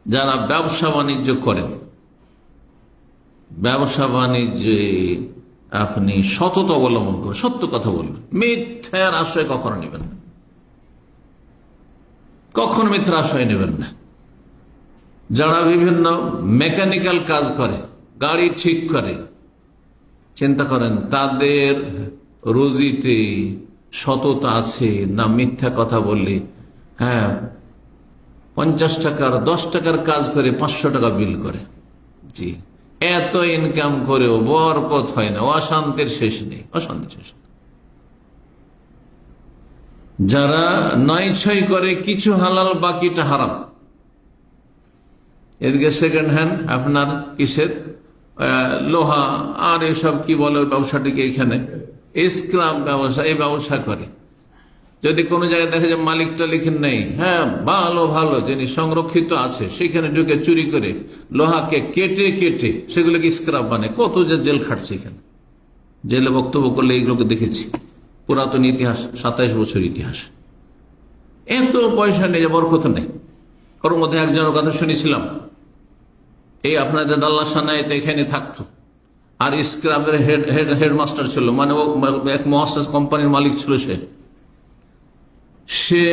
যারা ব্যবসা বাণিজ্য করেন, ব্যবসা বাণিজ্যে আপনি সততা অবলম্বন করেন, সত্য কথা বলবেন, মিথ্যার আশ্রয় কখনো নেবেন না, কখনো মিথ্যার আশ্রয় নেবেন না। যারা বিভিন্ন মেকানিক্যাল কাজ করে, গাড়ি ঠিক করে, চিন্তা করেন তাদের রুজিতে সততা আছে না মিথ্যা কথা বললে 50 টাকার 10 টাকার কাজ করে 500 টাকা বিল করে। জি, এত ইনকাম করেও বরকত হয় না, অশান্তির শেষ নেই, অশান্তির শেষ নেই। যারা নয় ছয় করে, কিছু হালাল বাকিটা হারাম, এদিকে সেকেন্ড হ্যান্ড আপনার কিসের লোহা আর এসব কি বলে ব্যবসাটিকে, এখানে স্ক্রাব ব্যবসা, এই ব্যবসা করে। যদি কোনো জায়গায় দেখা যায় মালিকটা লিখেন নেই, ভালো ভালো জিনিস সংরক্ষিত আছে, সেখানে ঢুকে চুরি করে লোহাকে কেটে কেটে সেগুলোকে স্ক্রাব বানায়, কত যে জেল খাটছে। এখানে জেলে বক্তব্য করলে এইগুলোকে দেখেছি, পুরাতন ইতিহাস, 27 বছর ইতিহাস। এত পয়সা নেই, বরকত নেই। ওর মধ্যে একজনের কথা শুনেছিলাম, এই আপনাদের দাল্লা সানায় এখানে থাকতো, আর স্ক্রাবের হেডমাস্টার ছিল, মানে ও এক মহাসাস কোম্পানির মালিক ছিল। সে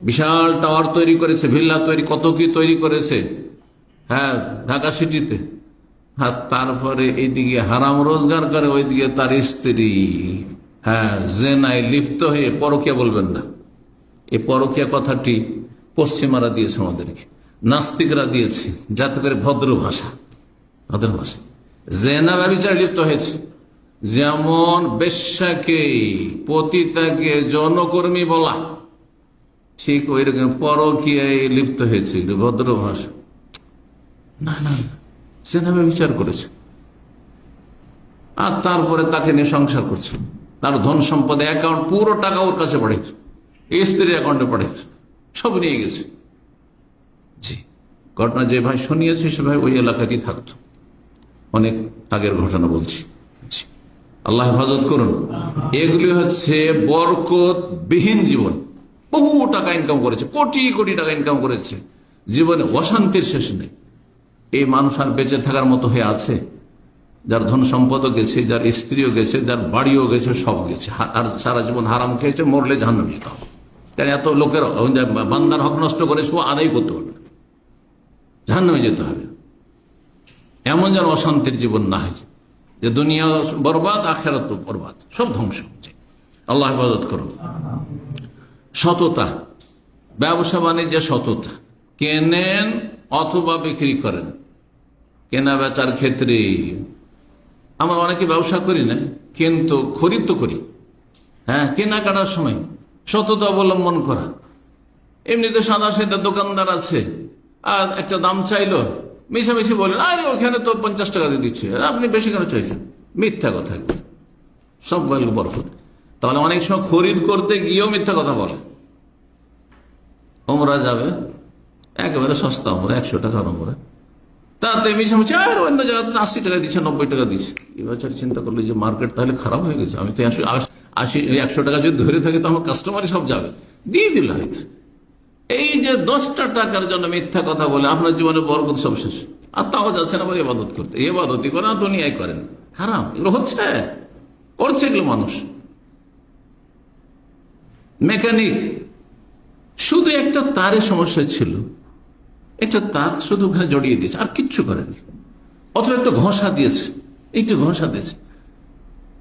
বিশাল টাওয়ার তৈরি করেছে, ভিল্লা তৈরি, কত কি তৈরি করেছে, ঢাকা সিটিতে। তারপরে এইদিকে হারাম রোজগার করে, ওইদিকে তার স্ত্রী জেনায় লিপ্ত হয়ে, পরকিয়া বলবেন না, এই পরকিয়া কথাটি পশ্চিমারা দিয়েছে আমাদেরকে, নাস্তিকরা দিয়েছে, যাতে করে ভদ্র ভাষা জেনা ব্যভিচারে লিপ্ত হয়েছে। যেমন বেশ্যাকে, পতিতাকে যৌনকর্মী বলা, ঠিক ওই রকম পরকীয়ায় লিপ্ত হয়েছে, ভদ্র ভাষা না, জেনা ব্যভিচার করেছে। আর তারপরে তাকে নিয়ে সংসার করছে, তার ধন সম্পদে অ্যাকাউন্ট, পুরো টাকা ওর কাছে পাঠিয়েছে, স্ত্রীর অ্যাকাউন্টে পাঠিয়েছে, সব নিয়ে গেছে। জি, ঘটনা যে ভাই শুনিয়েছে সে ভাই ওই এলাকাতেই থাকতো, অনেক আগের ঘটনা বলছি। আল্লাহ হেফাজত করুন। এগুলি হচ্ছে বরকত বিহীন জীবন। বহু টাকা ইনকাম করেছে, কোটি কোটি টাকা ইনকাম করেছে, জীবনে অশান্তির শেষ নেই। এই মানুষ আর বেঁচে থাকার মতো হয়ে আছে? যার ধন সম্পদও গেছে, যার স্ত্রীও গেছে, যার বাড়িও গেছে, সব গেছে, আর সারা জীবন হারাম খেয়েছে, মরলে জাহান্নামে যেতে হবে। কারণ এত লোকের বান্দার হক নষ্ট করেছে, ও আদায় করতে পারবে না, জাহান্নামে যেতে হবে। এমন যেন অশান্তির জীবন না হয় যে দুনিয়া বরবাদ, আখেরাত বরবাদ, সব ধ্বংস হচ্ছে। আল্লাহ হেফাজত করুন। সততা, ব্যবসা বাণিজ্যে সততা, কেনেন অথবা বিক্রি করেন, কেনা বেচার ক্ষেত্রে আমরা অনেকে ব্যবসা করি না, কিন্তু খরিদ তো করি। কেনাকাটার সময় সততা অবলম্বন করা। এমনিতে সাদা সাদা দোকানদার আছে, আর একটা দাম চাইলো, মিশামিশি বলেন, আরে ওখানে তো 50 টাকা দিয়ে দিচ্ছে, আপনি বেশি কেন চাইছেন? মিথ্যা কথা, সব বলবে বরকত। তাহলে অনেক সময় খরিদ করতে গিয়েও মিথ্যা কথা বলে। ওমরা যাবে, একেবারে সস্তা ওমরা, 100 টাকা ওমরা, তাতে মিশামিশি আর অন্য জায়গাতে 80 টাকা দিচ্ছে, 90 টাকা দিচ্ছে। এবার চিন্তা করলে যে মার্কেট তাহলে খারাপ হয়ে গেছে, আমি তো 100 টাকা যদি ধরে থাকি তো আমার কাস্টমারই সব যাবে, দিয়ে দিল হয়তো। এই যে 10টা টাকার জন্য মিথ্যা কথা বলে আপনার জীবনে বরকত সব শেষ। আর তাও যাচ্ছেন আবার ইবাদত করতে, ইবাদতই করেন আর দুনিয়ায় করেন, হারাম। এগুলো করছে এগুলো মানুষ। মেকানিক, শুধু একটা তারের সমস্যা ছিল, একটা তার শুধু ওখানে জড়িয়ে দিয়েছে, আর কিচ্ছু করেনি। অথবা একটা ঘষা দিয়েছে, একটু ঘষা দিয়েছে,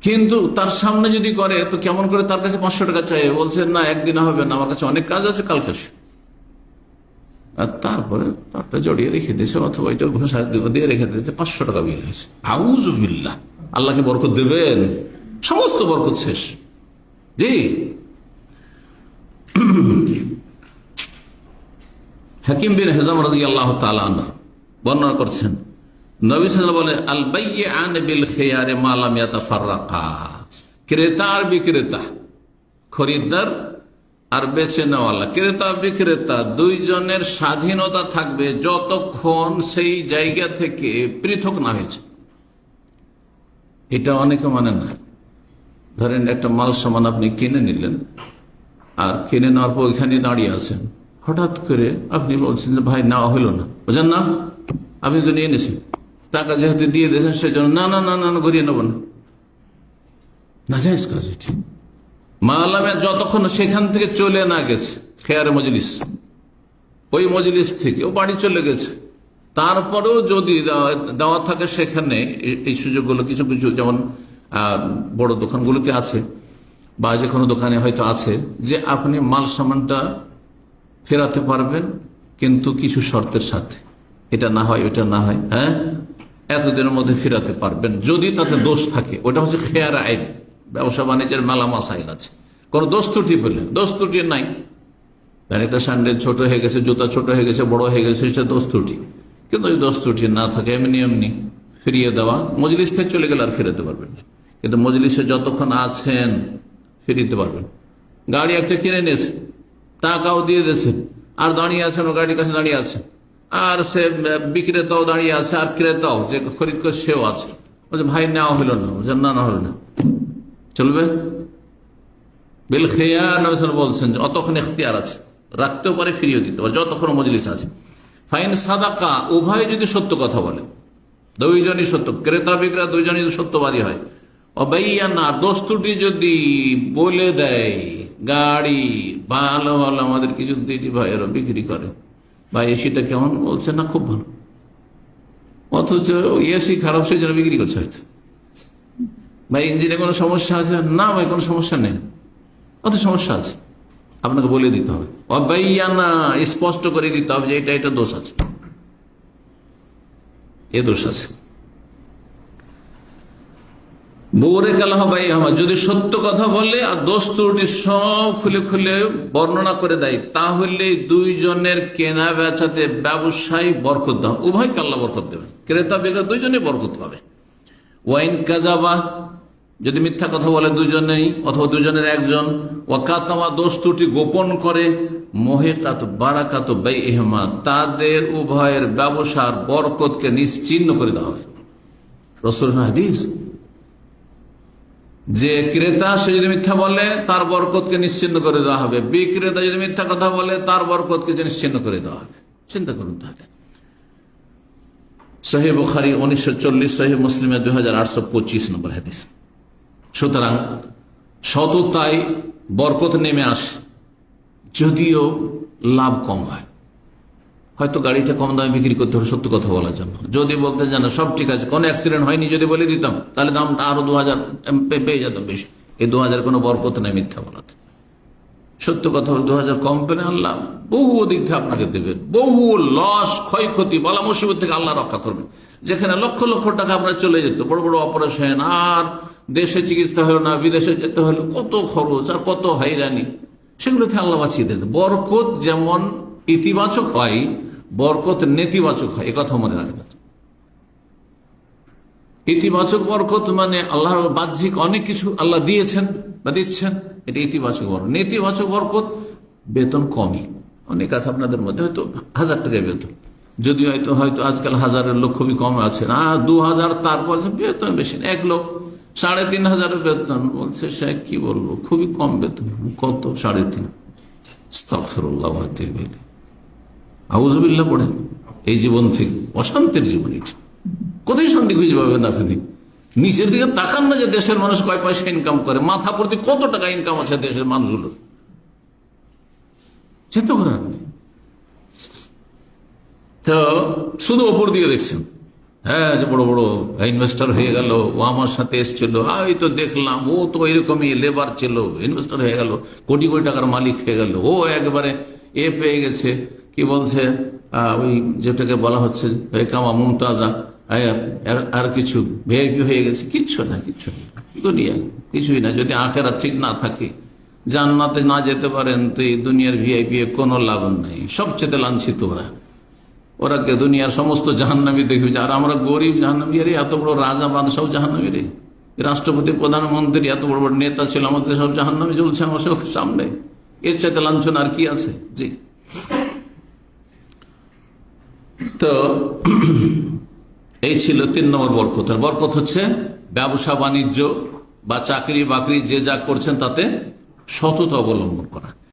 কিন্তু তার সামনে যদি করে তো কেমন করে তার কাছে 500 টাকা চাই, বলছে না একদিনে হবে না, আমার কাছে অনেক কাজ আছে, কালকে আসে। আর তারপরে তারটা জড়িয়ে রেখে দিয়েছে, অথবা এটা ঘোষা দিয়ে রেখে দিয়েছে, 500 টাকা বিল হয়েছে। আউযুবিল্লাহ, আল্লাহকে বরকত দেবেন? সমস্ত বরকত শেষ। জি, হাকিম বিন হিজাম রাদিয়াল্লাহু তাআলা আনহু বর্ণনা করছেন, নবী সাল্লাল্লাহু আলাইহি ওয়াসাল্লাম বলে, আল বাইয়ান বিল খিয়ার মা লাম ইয়াতাফাররাকা। ক্রেতা আর বিক্রেতা, খরিদ্দার আর বেচে নেওয়ালা, ক্রেতা বিক্রেতা দুইজনের স্বাধীনতা থাকবে যতক্ষণ সেই জায়গা থেকে পৃথক না হয়েছে। এটা অনেকে মানে না। ধরেন একটা মাল সামান আপনি কিনে নিলেন, আর কিনে নেওয়ার পর ওইখানে দাঁড়িয়ে আছেন, হঠাৎ করে আপনি বলছেন যে ভাই নেওয়া হলো না, বুঝেন না, আপনি তো নিয়ে এনেছেন, টাকা যেহেতু দিয়ে দিয়েছেন সেজন্য না না না না ঘুরিয়ে নেব না, নাজায়েজ কাজ এটি। মালামে যতক্ষণ সেখান থেকে চলে না গেছে খেয়ারে মজলিস, ওই মজলিস থেকে ও বাড়ি চলে গেছে, তারপরেও যদি দেওয়া থাকে সেখানে এই সুযোগগুলো কিছু কিছু যেমন বড় দোকানগুলোতে আছে বা যে কোনো দোকানে হয়তো আছে যে আপনি মাল সামানটা ফেরাতে পারবেন কিন্তু কিছু শর্তের সাথে, এটা না হয় ওটা না হয়, হ্যাঁ এতদিনের মধ্যে ফেরাতে পারবেন যদি তাতে দোষ থাকে। ওটা হচ্ছে খেয়ার আইন, ব্যবসা বাণিজ্যের মেলা মাসাইল আছে। কোনো দোষ ত্রুটি পেলে, দোষ ত্রুটি নাই, একটা স্যান্ডেল ছোট হয়ে গেছে, জুতা ছোট হয়ে গেছে, বড় হয়ে গেছে, সেটা দোষ ত্রুটি। কিন্তু ওই দোষ ত্রুটি না থাকে এমনি এমনি ফিরিয়ে দেওয়া, মজলিস থেকে চলে গেলে আর ফেরাতে পারবেন না, কিন্তু মজলিসে যতক্ষণ আছেন ফিরিতে পারবেন। গাড়ি একটা কিনে নিয়েছে, টাকাও দিয়ে দিয়েছেন, আর দাঁড়িয়ে আছেন, ও গাড়ির কাছে দাঁড়িয়ে আছে, আর সে বিক্রেতাও দাঁড়িয়ে আছে, আর ক্রেতাও যে খরিদ করে সেও আছে, বলছে ভাই নেওয়া হলো না, বলছে না না হলো না, চলবে? বিল খেয়ার নবী সাল্লাল্লাহু আলাইহি ওয়াসাল্লাম বলছেন যে অতক্ষণ এখতিয়ার আছে, রাখতেও পারে ফিরিয়ে দিতে পারে যতক্ষণ মজলিস আছে। ফাইন সাদাকা, উভয় যদি সত্য কথা বলে, দুইজনই সত্য, ক্রেতা বিক্রেতা দুইজনই যদি সত্যবাদী হয়, অবাইয়ানা, দোষ ত্রুটি যদি বলে দেয়, গাড়ি ভালো ভালো আমাদের কিছু দিদি ভাইয়েরা বিক্রি করে, ভাই এসিটা কেমন, বলছে না খুব ভালো, অথচ এসি খারাপ সেই জন্য বিক্রি করছে হয়তো। ভাই ইঞ্জিনে কোনো সমস্যা আছে, না ভাই কোনো সমস্যা নেই, অত সমস্যা আছে, আপনাকে বলে দিতে হবে, অবাইয়ানা, স্পষ্ট করে দিতে হবে যে এটা দোষ আছে, এ দোষ আছে। বোরে কালাহ ভাই আমার, যদি সত্য কথা বলে আর দোষ ত্রুটি সব খুলে খুলে বর্ণনা করে দেয়, তাহলে দুইজনের কেনা বেচাতে ব্যবসায়ী বরকত দেওয়া, উভয়কে আল্লাহ বরকত দেবেন, ক্রেতা বিক্রেতা দুইজনে বরকত পাবে। ওয়াইন কাজাবা, যদি মিথ্যা কথা বলে দুজনেই অথবা দুজনের একজন, ওয়াকাতামা, দোষ ত্রুটি গোপন করে, মোহেকাত বারাকাত বাইহিমা, তাদের উভয়ের ব্যবসার বরকতকে নিশ্চিহ্ন করে দেওয়া হবে। রাসূলের হাদিস যে ক্রেতা সে যদি মিথ্যা বলে তার বরকতকে নিশ্চিহ্ন করে দেওয়া হবে, বিক্রেতা যদি মিথ্যা কথা বলে তার বরকতকে নিশ্চিহ্ন করে দেওয়া হবে। চিন্তা করুন তাহলে। সহিহ বুখারী 1940, সহিহ মুসলিমে 2825 নম্বর হাদিস। সুতরাং সততায় বরকত নেমে আসে, যদিও লাভ কম হয়, হয়তো গাড়িটা কম দামে বিক্রি করতে হবে সত্য কথা বলার জন্য। যদি বলতেন জানা সব ঠিক আছে, কোনো অ্যাক্সিডেন্ট হয়নি যদি বলে দিতাম, তাহলে দামটা আরো 2000 পেয়ে যেতাম বেশি। এই 2000 কোনো বরকত নেই মিথ্যা বলাতে। সত্য কথা বলে 2000 কম পেলে আল্লাহ বহু দিক থেকে আপনাকে দেবেন, বহু লস, ক্ষয়ক্ষতি, বলা মুসিবত থেকে আল্লাহ রক্ষা করবেন। যেখানে লক্ষ লক্ষ টাকা আপনার চলে যেত, বড় বড় অপারেশন, আর দেশে চিকিৎসা হলো না, বিদেশে যেতে হলো, কত খরচ আর কত হয়রানি, সেগুলো থেকে আল্লাহ বাঁচিয়ে দেন। বরকত যেমন ইতিবাচক হয়, বরকত নেতিবাচক হয়, একথা মনে রাখবেন। ইতিবাচক বরকত মানে আল্লাহর বাহ্যিক অনেক কিছু আল্লাহ দিয়েছেন বা দিচ্ছেন, এটা ইতিবাচক বরকত। নেতিবাচক বরকত বেতন কমই, অনেক আছে আপনাদের মধ্যে হয়তো 1000 টাকায় বেতন, যদিও হয়তো হয়তো আজকাল 1000-এর লোক খুবই কম আছে না, 2000, তারপর বেতন বেশি না, 1 লাখ 3500 বেতন, বলছে সে কি বলবো খুবই কম বেতন। কত? 3.5। আস্তাগফিরুল্লাহ ওয়া আতুবু ইলাইহি। আউযুবিল্লাহ পড়েন। এই জীবন থেকে অশান্তির জীবন, এটা কোথায় শান্তি খুঁজে পাবেন আপনি? নিচের দিকে তাকান না যে দেশের মানুষ কয় পয়সা ইনকাম করে, মাথা প্রতি কত টাকা ইনকাম আছে দেশের মানুষগুলোর, চিন্তা করেন আপনি। তো শুধু ওপর দিয়ে দেখছেন, হ্যাঁ যে বড় বড় ইনভেস্টার হয়ে গেল, ও আমার সাথে এসছিল, এই তো দেখলাম ও তো এরকমই লেবার ছিল, ইনভেস্টার হয়ে গেল, কোটি কোটি টাকার মালিক হয়ে গেল, ও একবারে পেয়ে গেছে, কি বলছে ওই যেটাকে বলা হচ্ছে কামা মুমতাজা, আর কিছু ভিআইপি হয়ে গেছে। কিচ্ছু না, কিচ্ছু নেই দুনিয়া, কিছুই না। যদি আখেরাত ঠিক না থাকে, জান্নাতে না যেতে পারেন, তো এই দুনিয়ার ভিআইপি কোনো লাভ নেই। সবচেয়ে লাঞ্ছিত ওরা দুনিয়ার সমস্ত জাহান্নামী দেখবে, আর আমরা গরিব জাহান্নামী রে, এত বড় রাজা বাদশাহ জাহান্নামী রে, রাষ্ট্রপতি প্রধানমন্ত্রী এত বড় বড় নেতা ছিল, আমাদের সব জাহান্নামী চলছে আমার সব সামনে। এর চাইতে লাঞ্ছনা আর কি আছে? জি। তো এই ছিল 3 নম্বর বরকত। আর বরকত হচ্ছে ব্যবসা বাণিজ্য বা চাকরি বাকরি যে যা করছেন তাতে সততা অবলম্বন করা।